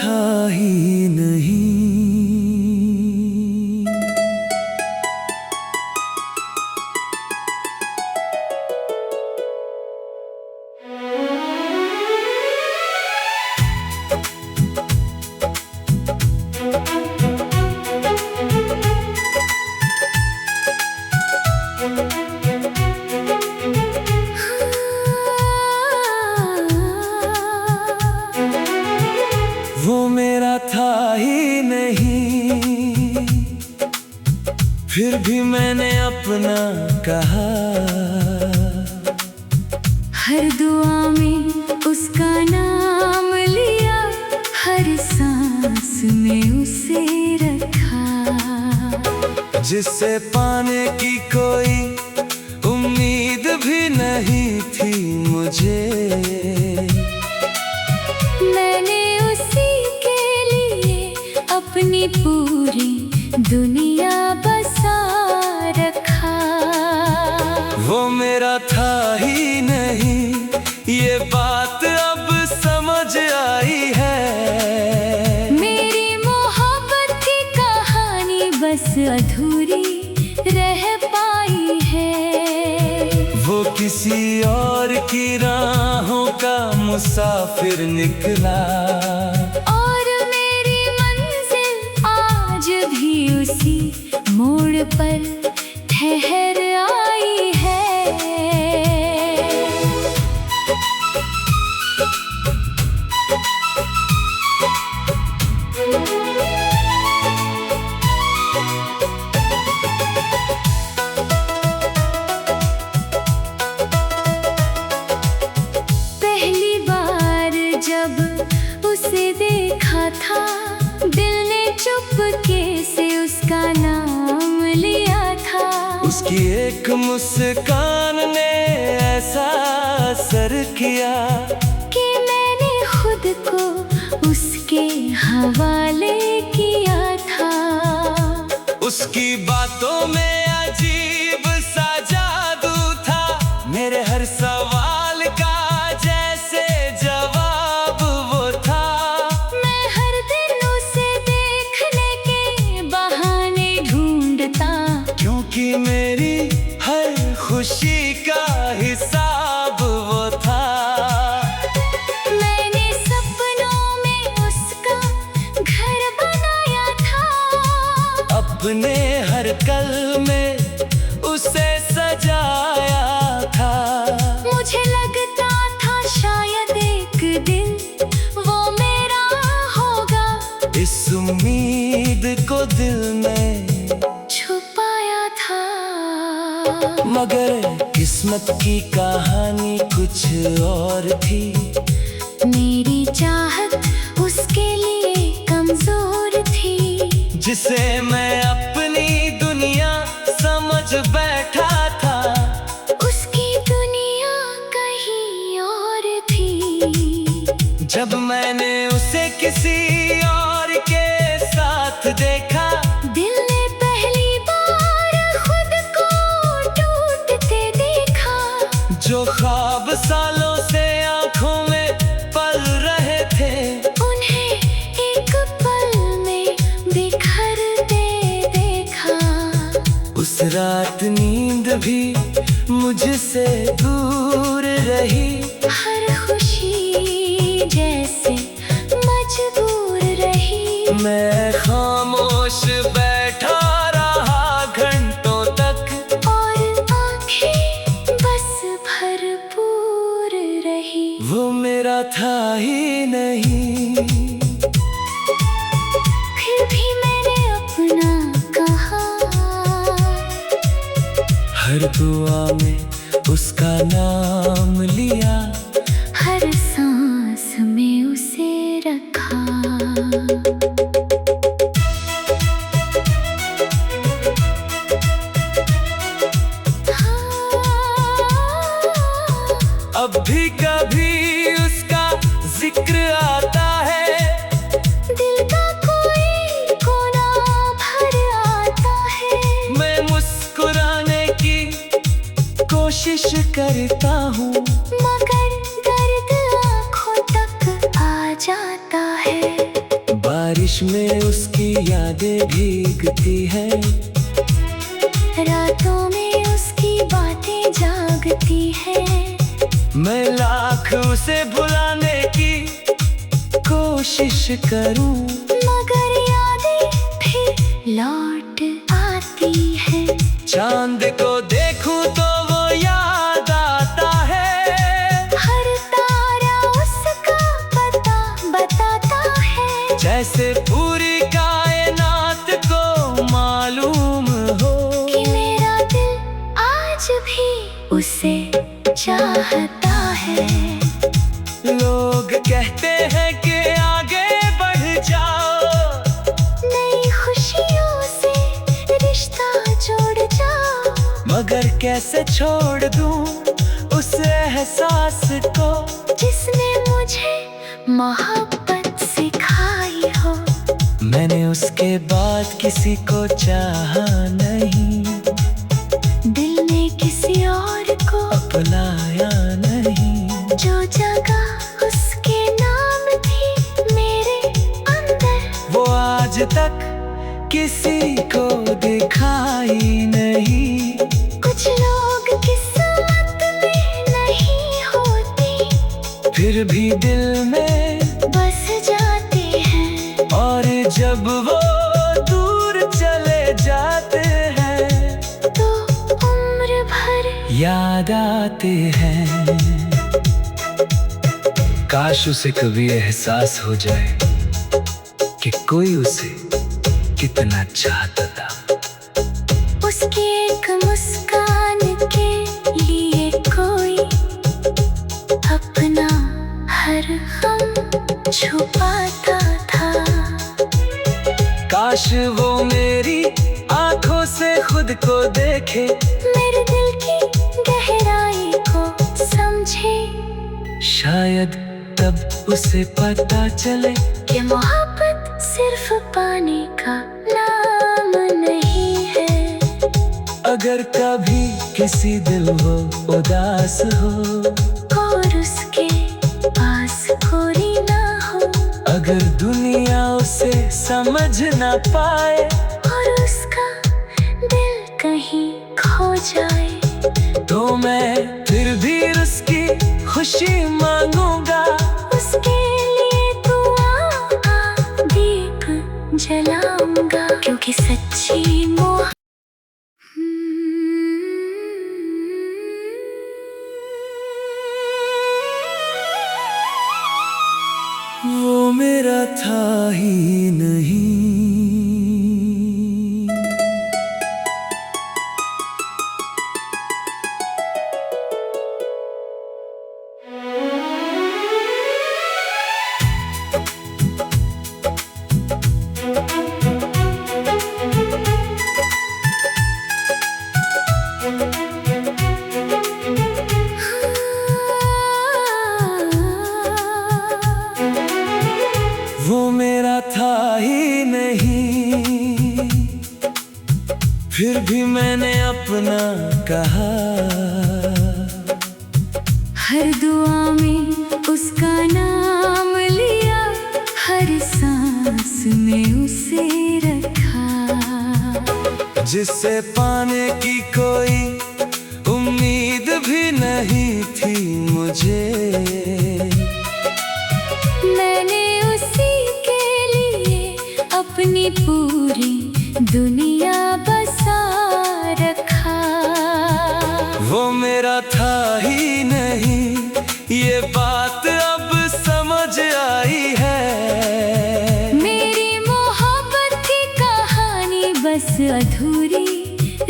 था ही नहीं। वो मेरा था ही नहीं, फिर भी मैंने अपना कहा। हर दुआ में उसका नाम लिया, हर सांस में उसे रखा। जिसे पाने की कोई उम्मीद भी नहीं थी मुझे, मैंने उसी के लिए अपनी पूरी दुनिया बसा रखा। वो मेरा था ही नहीं, ये बात अब समझ आई है। मेरी मोहब्बत की कहानी बस अधूरी रह पाई है। वो किसी और की राहों का मुसाफिर निकला, और मेरी मंजिल आज भी उसी मोड़ पर ठहर आई है। पहली बार जब उसे देखा था, दिल ने चुपके से उसका नाम लिया था। उसकी एक मुस्कान ने ऐसा असर किया कि मैंने खुद को उसके हवाले किया था। उसकी बातों में अजीब सा जादू था, मेरे हर सवाल का जैसे जवाब वो था। मैं हर दिन उसे देखने के बहाने ढूंढता, क्योंकि मेरी हर खुशी का हिसाब वो था। मैंने सपनों में उसका घर बनाया था, अपने हर कल में उसे सजाया था। मुझे लगता था शायद एक दिन वो मेरा होगा। इस उम्मीद को दिल में छुपाया था, मगर किस्मत की कहानी कुछ और थी। मेरी चाहत उसके लिए कमजोर थी। जिसे मैं अपनी दुनिया समझ बैठा था, उसकी दुनिया कहीं और थी। जब मैंने उसे किसी और के साथ देखा, दिल ने पहली बार खुद को टूटते देखा। जो ख्वाब सालों से आंखों में पल रहे थे, उन्हें एक पल में बिखरते देखा। उस रात नींद भी मुझसे दूर रही। हर खुशी जैसे मजबूर रही। मैं खामोश बैठा रहा घंटों तक, और आंखें बस भरपूर रही। वो मेरा था ही नहीं, फिर भी मैंने अपना कहा। हर दुआ में उसका नाम लिया, हर सांस में उसे रखा। अब भी कभी उसका जिक्र आता है, दिल का कोई कोना भर आता है। मैं मुस्कुराने की कोशिश करता हूँ, मगर दर्द आँखों तक आ जाता है। में उसकी यादें भीगती हैं, रातों में उसकी बातें जागती हैं। मैं लाख उसे भुलाने की कोशिश करूं, मगर यादें फिर लौट आती हैं। चांद को देखूं तो वो याद आता है, हर तारा उसका पता बताता है। जैसे पूरी कायनात को मालूम हो कि मेरा दिल आज भी उसे चाहता है। लोग कहते हैं कि आगे बढ़ जाओ, नई खुशियों से रिश्ता जोड़ जाओ। मगर कैसे छोड़ दूं उस एहसास को, जिसने मुझे मोहब्बत सिखाई हो। मैंने उसके बाद किसी को चाहा नहीं, दिल ने किसी और को अपनाया नहीं। जो जगह उसके नाम थी मेरे अंदर, वो आज तक किसी को दिखाई नहीं। कुछ लोग किस्मत में नहीं होती, फिर भी दिल में बस जाते हैं। और जब वो दूर चले जाते हैं तो उम्र भर याद आते हैं। काश उसे कभी एहसास हो जाए कि कोई उसे कितना चाहता था। उसकी एक मुस्कान के लिए कोई अपना हर गम छुपाता था। काश वो मेरी आंखों से खुद को देखे, मेरे दिल की गहराई को समझे। शायद तब उसे पता चले कि मोहब्बत सिर्फ पाने का नाम नहीं है। अगर कभी किसी दिल वो उदास हो, और उसके पास कोई ना हो, अगर दुनिया उसे समझ ना पाए, और उसका दिल कहीं खो जाए, तो मैं फिर भी उसकी खुशी मांगूंगा। उसके लिए दुआ दीप जलाऊंगा। क्योंकि सच्ची मोहब्बत वो मेरा था ही नहीं। वो मेरा था ही नहीं, फिर भी मैंने अपना कहा। हर दुआ में उसका नाम लिया, हर सांस में उसे रखा। जिससे पाने की कोई उम्मीद भी नहीं थी मुझे, मैंने उसी के लिए अपनी पूरी दुनिया बसा रखा। वो मेरा था ही नहीं, ये बात अब समझ आई है। मेरी मोहब्बत की कहानी बस अधूरी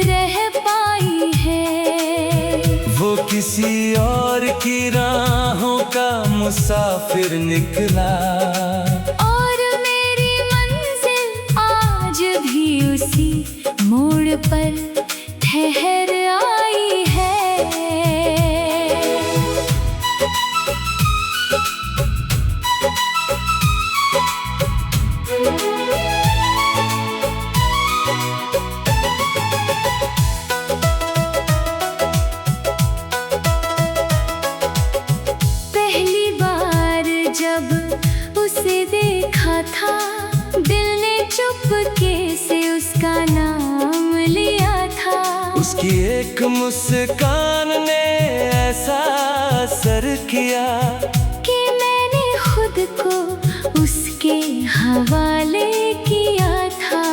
रह पाई है। वो किसी और की राहों का मुसाफिर निकला, और मेरी मंजिल आज भी उसी मोड़ पर ठहर आई है। पहली बार जब उसे देखा था, दिल उसकी एक मुस्कान ने ऐसा असर किया कि मैंने खुद को उसके हवाले किया था।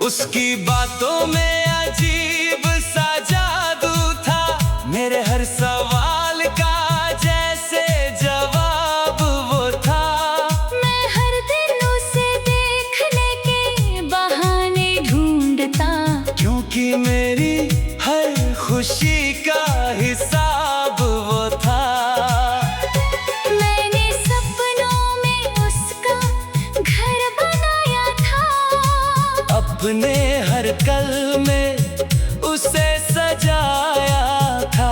उसकी बातों में अजीब सा जादू था, मेरे हर सवाल का जैसे जवाब वो था। मैं हर दिन उसे देखने के बहाने ढूंढता, क्योंकि मेरी हर खुशी का हिसाब वो था। मैंने सपनों में उसका घर बनाया था, अपने हर कल में उसे सजाया था।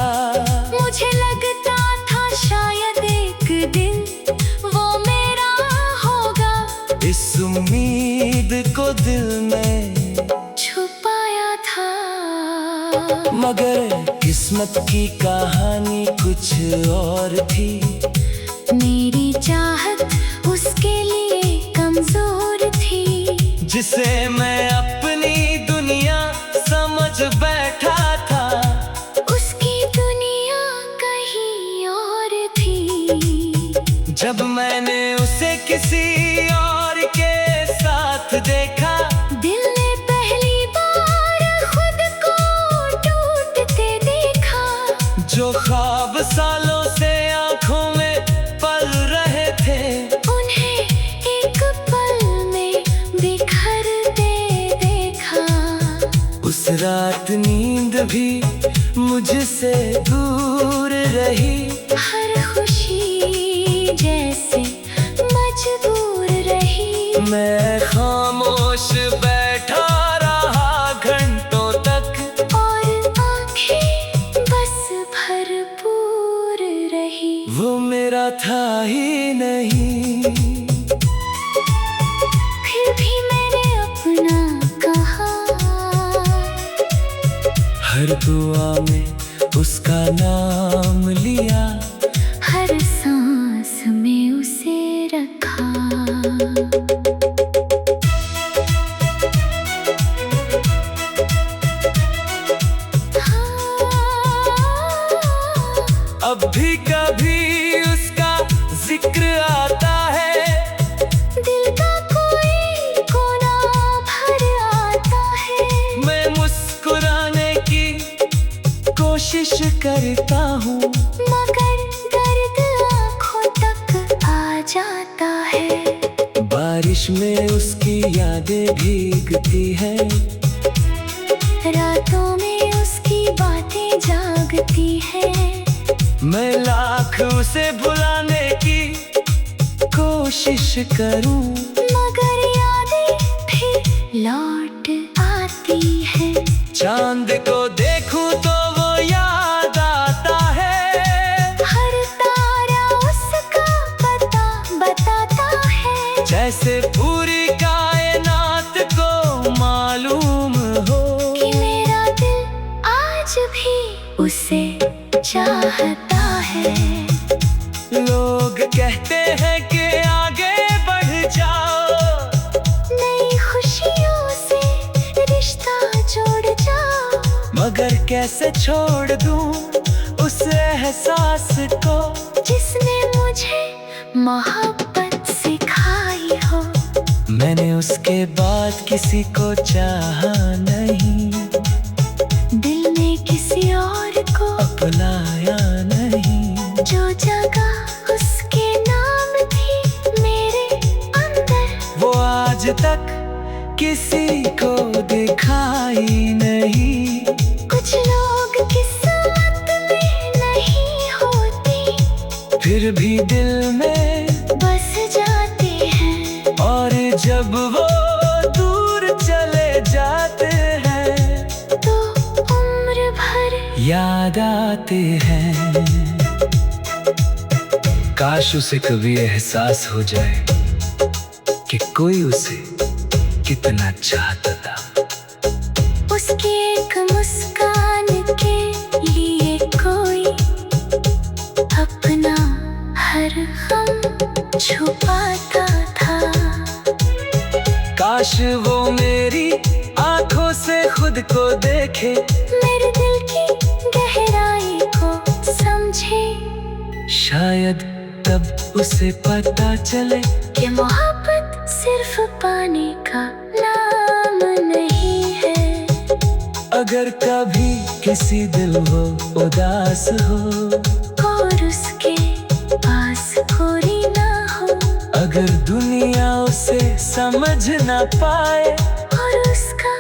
मुझे लगता था शायद एक दिन वो मेरा होगा, इस उम्मीद को दिल में छुपाया था। मगर किस्मत की कहानी कुछ और थी। मेरी चाहत उसके लिए कमजोर थी, जिसे मैं अपनी दुनिया समझ बैठा था, उसकी दुनिया कहीं और थी। जब मैंने उसे किसी और के साथ देखा, दिल ने पहली बार खुद को टूटते देखा। जो ख्वाब सालों से आंखों में पल रहे थे, उन्हें एक पल में बिखरते देखा। उस रात नींद भी मुझसे दूर रही, हर खुशी जैसे मजबूर रही। मैं खामोश बैठा रहा घंटों तक, और आंखें बस भरपूर रही। वो मेरा था ही नहीं। फिर भी मैंने अपना कहा, हर दुआ में उसका नाम लिया, हर सांस में उसे रखा। अब भी कभी उसका जिक्र आता है, दिल का कोई कोना भर आता है। मैं मुस्कुराने की कोशिश करता हूँ, मगर दर्द आँखों तक आ जाता है। बारिश में उसकी यादें भीगती हैं, रातों में उसकी बातें जागती हैं। मैं लाख उसे भुलाने की कोशिश करूं, मगर यादें फिर लौट आती हैं। चांद को देखूं तो वो याद आता है, हर तारा उसका पता बताता है। जैसे पूरी कायनात को मालूम हो कि मेरा दिल आज भी उसे चाहता है। लोग कहते हैं कि आगे बढ़ जाओ, नई खुशियों से रिश्ता जोड़ जाओ। मगर कैसे छोड़ दूं उस एहसास को, जिसने मुझे मोहब्बत सिखाई हो। मैंने उसके बाद किसी को चाहा नहीं, दिल ने किसी और को अपनाया नहीं। जो जगह उसके नाम थी मेरे अंदर, वो आज तक किसी को दिखाई नहीं। कुछ लोग किस्मत में नहीं होती, फिर भी दिल में बस जाते हैं। और जब वो दूर चले जाते हैं, तो उम्र भर याद आते हैं। काश उसे कभी एहसास हो जाए कि कोई उसे कितना चाहता था। उसकी एक मुस्कान के लिए कोई अपना हर गम छुपाता था। काश वो मेरी आंखों से से खुद को देखे, मेरे दिल की गहराई को समझे। शायद तब उसे पता चले कि मोहब्बत सिर्फ पाने का नाम नहीं है। अगर कभी किसी दिल वो उदास हो और उसके पास कोई ना हो, अगर दुनिया उसे समझ ना पाए और उसका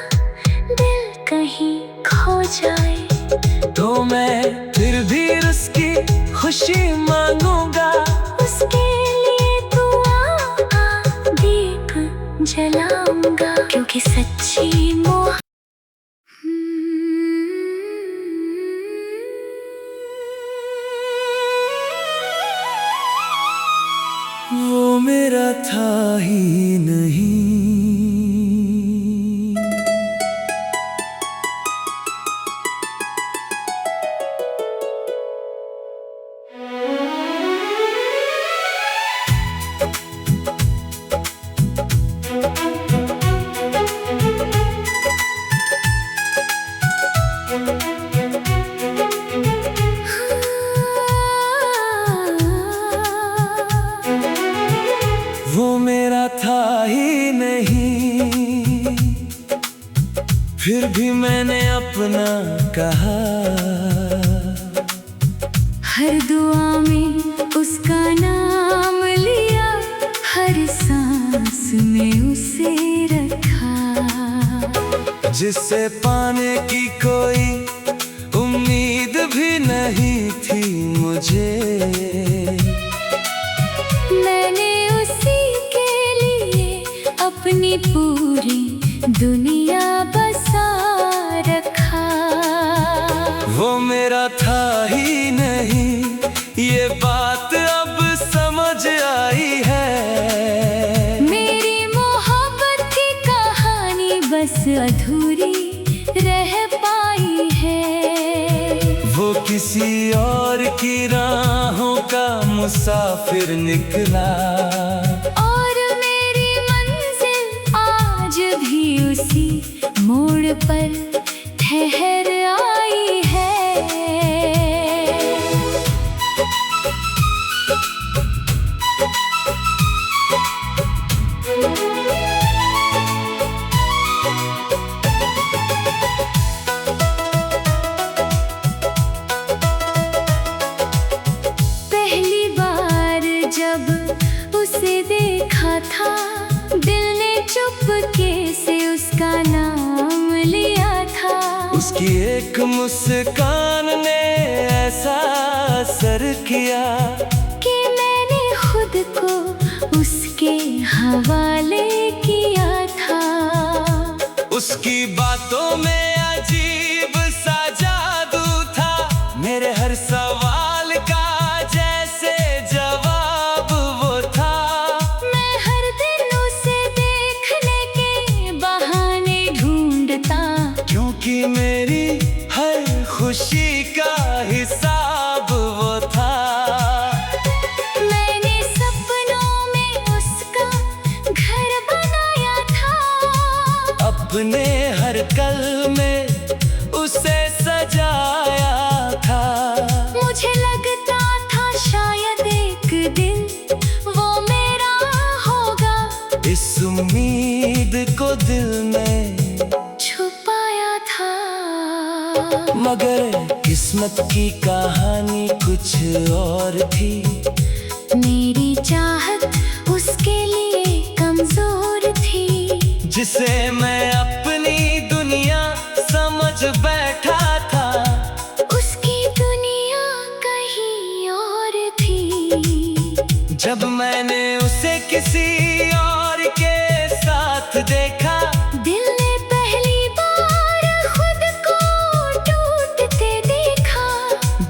दिल कहीं खो जाए, तो मैं फिर भी उसकी खुशी मांगूंगा। उसके लिए दुआ दीप जलाऊंगा, क्योंकि सच्ची मोहब्बत वो मेरा था ही नहीं। वो मेरा था ही नहीं, फिर भी मैंने अपना कहा। हर दुआ में उसका नाम लिया, हर सांस में उसे रखा। जिसे पाने की कोई उम्मीद भी नहीं थी मुझे, मैंने उसी के लिए अपनी पूरी दुनिया बसा रखा। वो मेरा था ही नहीं, ये बात अब समझ आई है। मेरी मोहब्बत की कहानी बस अधूरी रह पाई है। वो किसी और की राहों का मुसाफिर निकला, और मेरी मंजिल आज भी उसी मोड़ पर ठहर आई है। पहली बार जब उसे देखा था, दिल ने चुपके से उसका नाम लिया था। उसकी एक मुस्कान ने ऐसा असर किया कि मैंने खुद को उसके हवाले किया था। उसकी बातों में अजीब सा जादू था, मेरे हर सवाल का जैसे जवाब वो था। मैं हर दिन उसे देखने के बहाने ढूंढता, क्योंकि मेरी हर खुशी का हिसाब वो था। मैंने सपनों में उसका घर बनाया था, अपने हर कल में उसे सजाया था। मुझे लगता था शायद एक दिन वो मेरा होगा। इस उम्मीद को दिल में छुपाया था, मगर किस्मत की कहानी कुछ और थी। मेरी चाहत उसके लिए कमजोर थी। जिसे मैं अपनी दुनिया समझ बैठा था, उसकी दुनिया कहीं और थी। जब मैंने उसे किसी और के साथ देखा, दिल ने पहली बार खुद को टूटते देखा।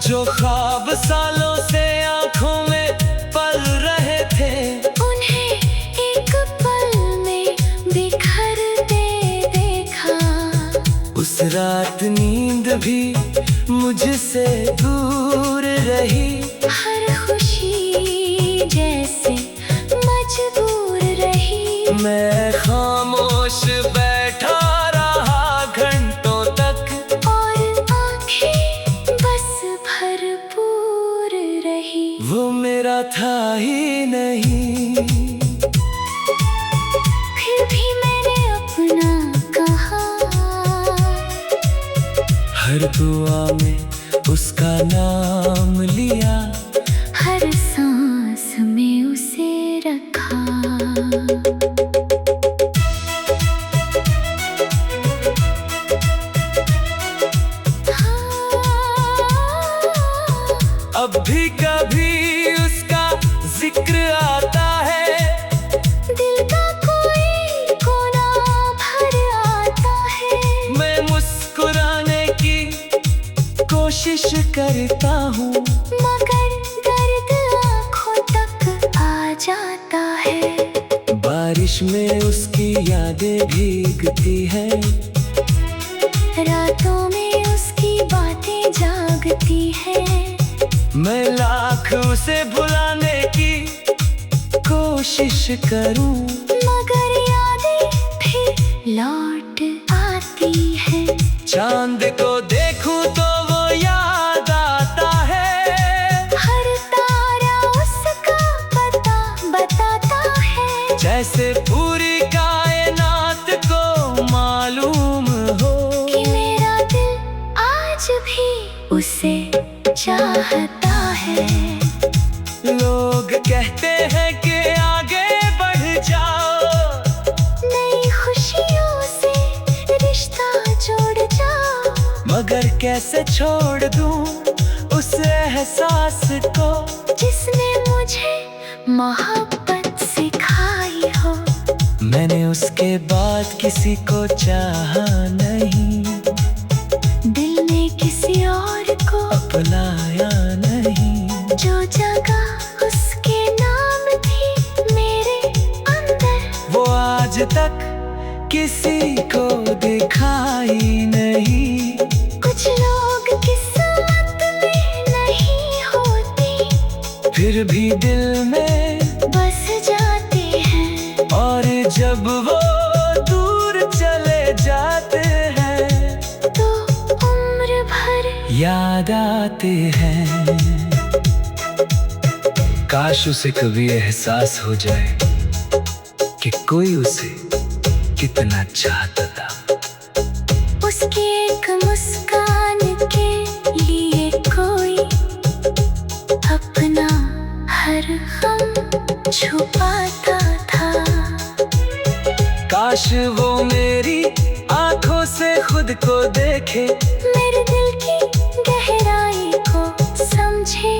जो ख्वाब सालों से आंखों में पल रहे थे, उन्हें एक पल में बिखरते देखा। उस रात नींद भी मुझसे दूर रही। हर खुशी जैसे मजबूर रही। मैं खामोश बैठा रहा घंटों हर दुआ में उसका नाम लिया, हर सांस में उसे रखा। अब भी कभी उसका जिक्र आता है, दिल का कोई कोना भर आता है। मैं मुस्कुराने की कोशिश करता हूँ, मगर दर्द आँखों तक आ जाता है। बारिश में उसकी यादें भीगती हैं, रातों में उसकी बातें जागती हैं। मैं लाख उसे भुलाने की कोशिश करूं, मगर यादें फिर लौट आती हैं। चांद को देखूं तो वो याद आता है, हर तारा उसका पता बताता है। जैसे पूरी कायनात को मालूम हो कि मेरा दिल आज भी उसे चाहता है। लोग कहते हैं कि आगे बढ़ जाओ, नई खुशियों से रिश्ता जोड़ जाओ। मगर कैसे छोड़ दूं उस एहसास को, जिसने मुझे मोहब्बत सिखाई हो। मैंने उसके बाद किसी को चाहा नहीं, दिल ने किसी और को अपनाया नहीं। जो जगह उसके नाम थी मेरे अंदर, वो आज तक किसी को दिखाई नहीं। कुछ लोग किस्मत में नहीं होती, फिर भी दिल में बस जाते हैं। और जब वो दूर चले जाते हैं तो उम्र भर याद आते हैं। काश उसे कभी एहसास हो जाए कि कोई उसे कितना चाहता था। उसकी एक मुस्कान के लिए कोई अपना हर गम छुपाता था। काश वो मेरी आंखों से खुद को देखे, मेरे दिल की गहराई को समझे।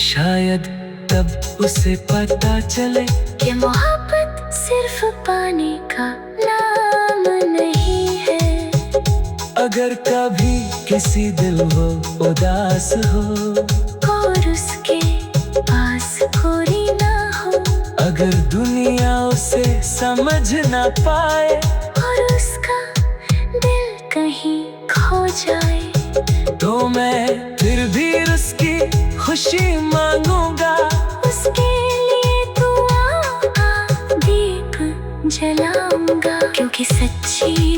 शायद तब उसे पता चले कि मोहब्बत सिर्फ पाने का नाम नहीं है। अगर कभी किसी दिल वो उदास हो, और उसके पास कोई ना हो, अगर दुनिया उसे समझ ना पाए, और उसका दिल कहीं खो जाए, तो मैं फिर भी उसकी खुशी मांगूंगा। उसके लिए दुआ दीप जलाऊंगा। क्योंकि सच्ची